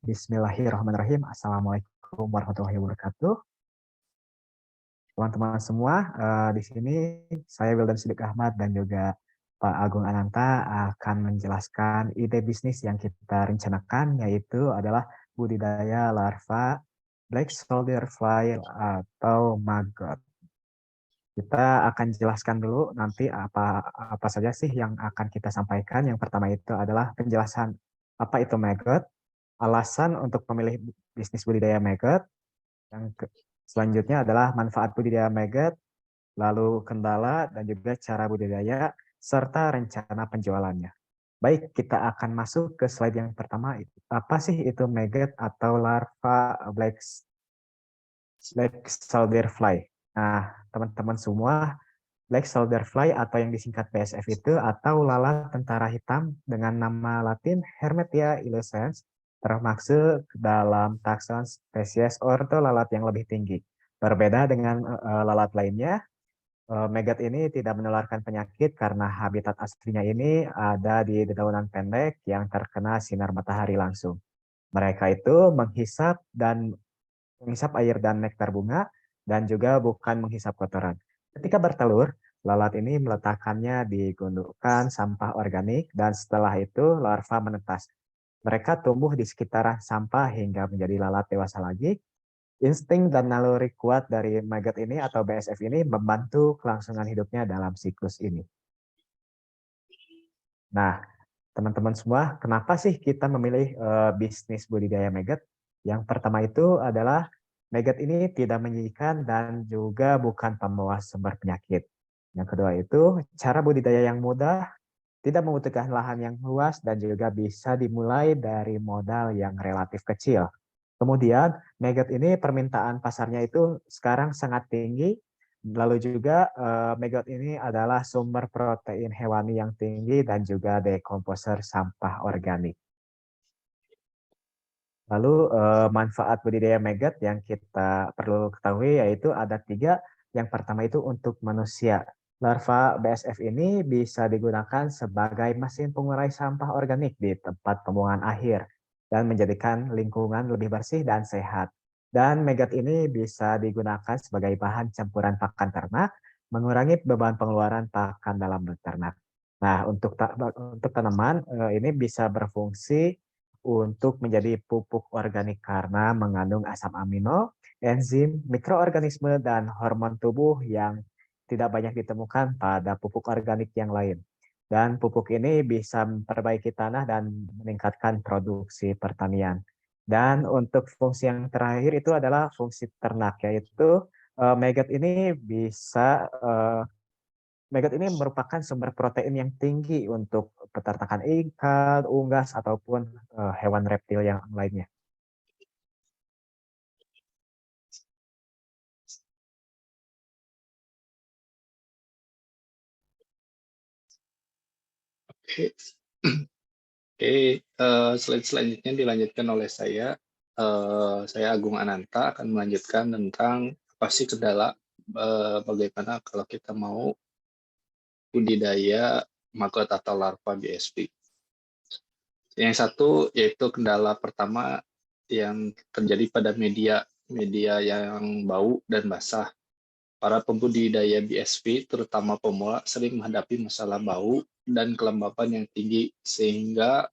Bismillahirrahmanirrahim. Assalamualaikum warahmatullahi wabarakatuh. Teman-teman semua, di sini saya Wildan Sidik Ahmad dan juga Pak Agung Ananta akan menjelaskan ide bisnis yang kita rencanakan, yaitu adalah budidaya larva Black Soldier Fly atau maggot. Kita akan jelaskan dulu nanti apa apa saja sih yang akan kita sampaikan. Yang pertama itu adalah penjelasan apa itu maggot, alasan untuk memilih bisnis budidaya maggot. Selanjutnya adalah manfaat budidaya maggot, lalu kendala dan juga cara budidaya, serta rencana penjualannya. Baik, kita akan masuk ke slide yang pertama. Apa sih itu maggot atau larva Black Soldier Fly? Nah, teman-teman semua, Black Soldier Fly atau yang disingkat BSF itu atau lalat tentara hitam dengan nama Latin Hermetia illucens termasuk dalam takson spesies ordo lalat yang lebih tinggi. Berbeda dengan lalat lainnya, maggot ini tidak menularkan penyakit karena habitat aslinya ini ada di dedaunan pendek yang terkena sinar matahari langsung. Mereka itu menghisap air dan nektar bunga dan juga bukan menghisap kotoran. Ketika bertelur, lalat ini meletakkannya di gundukan sampah organik dan setelah itu larva menetas. Mereka tumbuh di sekitaran sampah hingga menjadi lalat dewasa lagi. Insting dan naluri kuat dari maggot ini atau BSF ini membantu kelangsungan hidupnya dalam siklus ini. Nah, teman-teman semua, kenapa sih kita memilih bisnis budidaya maggot? Yang pertama itu adalah maggot ini tidak menjijikan dan juga bukan pembawa sumber penyakit. Yang kedua itu cara budidaya yang mudah, tidak membutuhkan lahan yang luas dan juga bisa dimulai dari modal yang relatif kecil. Kemudian, maggot ini permintaan pasarnya itu sekarang sangat tinggi. Lalu juga maggot ini adalah sumber protein hewani yang tinggi dan juga dekomposer sampah organik. Lalu manfaat budidaya maggot yang kita perlu ketahui yaitu ada 3. Yang pertama itu untuk manusia. Larva BSF ini bisa digunakan sebagai mesin pengurai sampah organik di tempat pembuangan akhir dan menjadikan lingkungan lebih bersih dan sehat. Dan maggot ini bisa digunakan sebagai bahan campuran pakan ternak, mengurangi beban pengeluaran pakan dalam beternak. Nah, untuk tanaman ini bisa berfungsi untuk menjadi pupuk organik karena mengandung asam amino, enzim, mikroorganisme, dan hormon tubuh yang tidak banyak ditemukan pada pupuk organik yang lain. Dan pupuk ini bisa memperbaiki tanah dan meningkatkan produksi pertanian. Dan untuk fungsi yang terakhir itu adalah fungsi ternak, yaitu maggot ini maggot ini merupakan sumber protein yang tinggi untuk peternakan ikan, unggas, ataupun hewan reptil yang lainnya. Oke, slide selanjutnya dilanjutkan oleh saya. Saya Agung Ananta akan melanjutkan tentang apa sih kendala, bagaimana kalau kita mau budidaya maggot atau larva BSP. Yang satu yaitu kendala pertama yang terjadi pada media yang bau dan basah. Para pembudidaya BSP, terutama pemula, sering menghadapi masalah bau dan kelembapan yang tinggi sehingga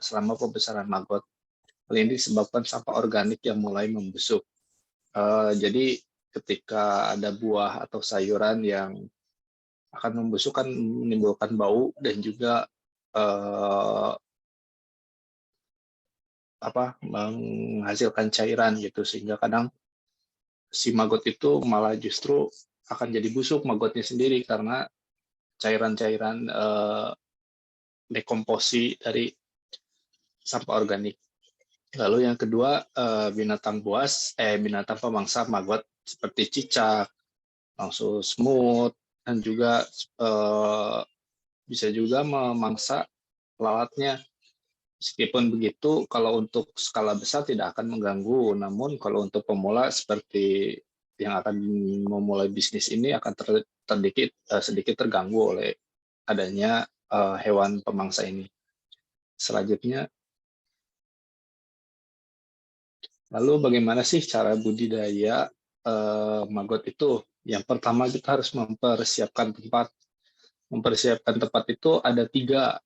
selama pembesaran maggot. Hal ini disebabkan sampah organik yang mulai membusuk. Jadi ketika ada buah atau sayuran yang akan membusuk kan menimbulkan bau dan juga menghasilkan cairan gitu, sehingga kadang si maggot itu malah justru akan jadi busuk maggotnya sendiri karena cairan-cairan dekomposi dari sampah organik. Lalu yang kedua, binatang pemangsa maggot seperti cicak, langsung semut, dan juga bisa juga memangsa lalatnya. Meskipun begitu, kalau untuk skala besar tidak akan mengganggu, namun kalau untuk pemula seperti yang akan memulai bisnis ini akan sedikit terganggu oleh adanya hewan pemangsa ini. Selanjutnya, Lalu bagaimana sih cara budidaya maggot itu? Yang pertama kita harus mempersiapkan tempat. Mempersiapkan tempat itu ada 3.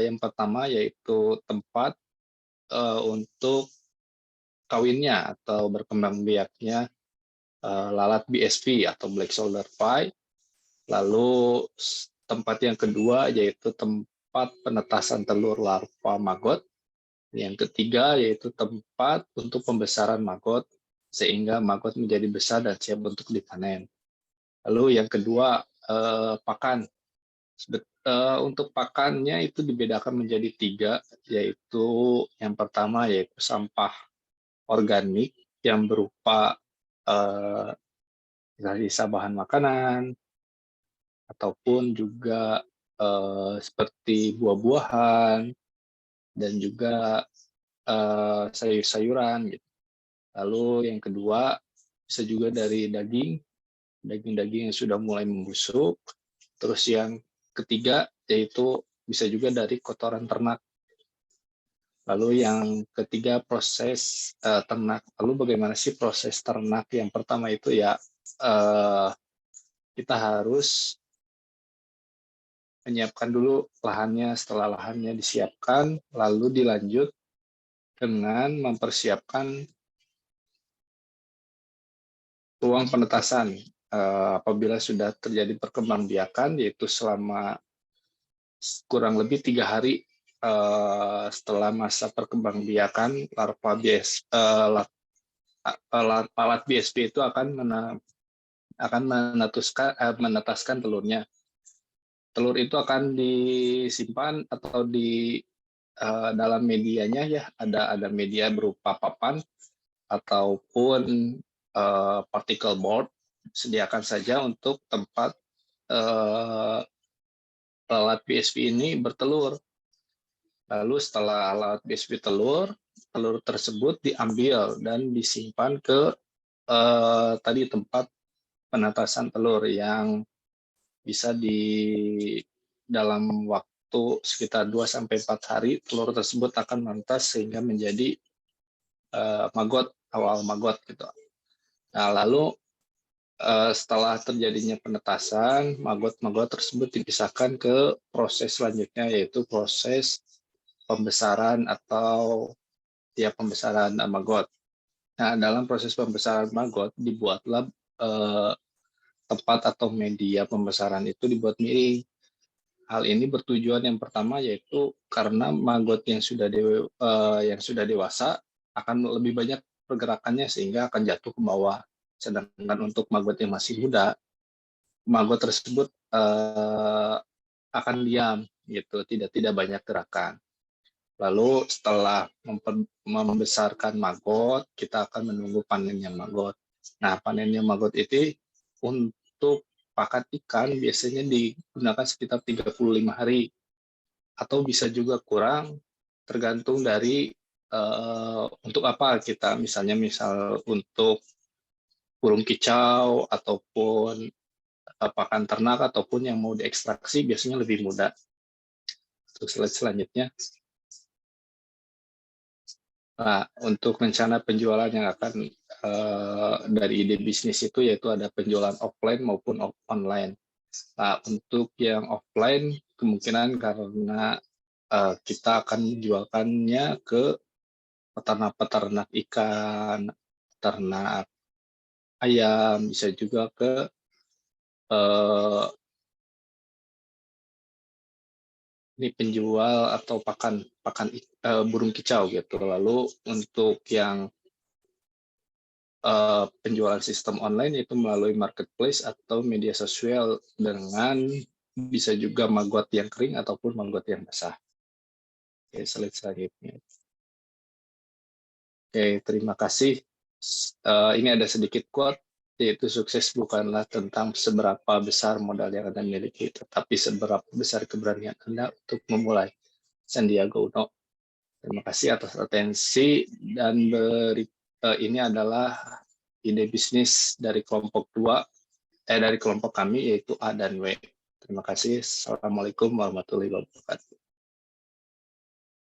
Yang pertama yaitu tempat untuk kawinnya atau berkembang biaknya lalat BSP atau Black Soldier Fly. Lalu tempat yang kedua yaitu tempat penetasan telur larva maggot. Yang ketiga yaitu tempat untuk pembesaran maggot sehingga maggot menjadi besar dan siap untuk dipanen. Lalu yang kedua pakan. Untuk pakannya itu dibedakan menjadi 3, yaitu yang pertama yaitu sampah organik yang berupa sisa bahan makanan ataupun juga seperti buah-buahan dan juga sayur-sayuran gitu. Lalu yang kedua bisa juga dari daging-daging yang sudah mulai membusuk. Terus yang ketiga yaitu bisa juga dari kotoran ternak. Lalu yang ketiga proses ternak. Lalu bagaimana sih proses ternak? Yang pertama itu ya kita harus menyiapkan dulu lahannya. Setelah lahannya disiapkan, lalu dilanjut dengan mempersiapkan ruang penetasan. Apabila sudah terjadi perkembangbiakan, yaitu selama kurang lebih 3 hari setelah masa perkembangbiakan, lalat BSP itu akan menetaskan telurnya. Telur itu akan disimpan atau di dalam medianya ya, ada media berupa papan ataupun particle board. Sediakan saja untuk tempat lalat BSP ini bertelur. Lalu setelah lalat BSP telur tersebut diambil dan disimpan ke tadi tempat penetasan telur yang bisa di dalam waktu sekitar 2-4 hari telur tersebut akan menetas sehingga menjadi maggot, awal maggot gitu. Nah, lalu setelah terjadinya penetasan, maggot-maggot tersebut dipisahkan ke proses selanjutnya, yaitu proses pembesaran atau pembesaran maggot. Nah, dalam proses pembesaran maggot dibuatlah tempat atau media pembesaran itu dibuat miring. Hal ini bertujuan yang pertama yaitu karena maggot yang sudah dewasa akan lebih banyak pergerakannya sehingga akan jatuh ke bawah. Sedangkan untuk maggot yang masih muda, maggot tersebut akan diam gitu, tidak banyak gerakan. Lalu setelah membesarkan maggot, kita akan menunggu panennya maggot. Nah, panennya maggot itu untuk pakan ikan biasanya digunakan sekitar 35 hari atau bisa juga kurang, tergantung dari untuk apa kita, misal untuk burung kicau ataupun pakan ternak ataupun yang mau diekstraksi biasanya lebih mudah. Untuk slide selanjutnya. Nah, untuk rencana penjualan yang akan dari ide bisnis itu yaitu ada penjualan offline maupun online. Nah, untuk yang offline kemungkinan karena kita akan menjualkannya ke peternak-peternak ikan, peternak ayam, bisa juga ke ini penjual atau pakan burung kicau gitu. Lalu untuk yang penjualan sistem online itu melalui marketplace atau media sosial dengan bisa juga maggot yang kering ataupun maggot yang basah. Oke, slide selanjutnya. Oke, terima kasih. Ini ada sedikit quote, yaitu sukses bukanlah tentang seberapa besar modal yang Anda miliki, tetapi seberapa besar keberanian Anda untuk memulai. Sandiaga Uno. Terima kasih atas atensi dan ini adalah ide bisnis dari kelompok dari kelompok kami yaitu A dan W. Terima kasih. Assalamualaikum warahmatullahi wabarakatuh.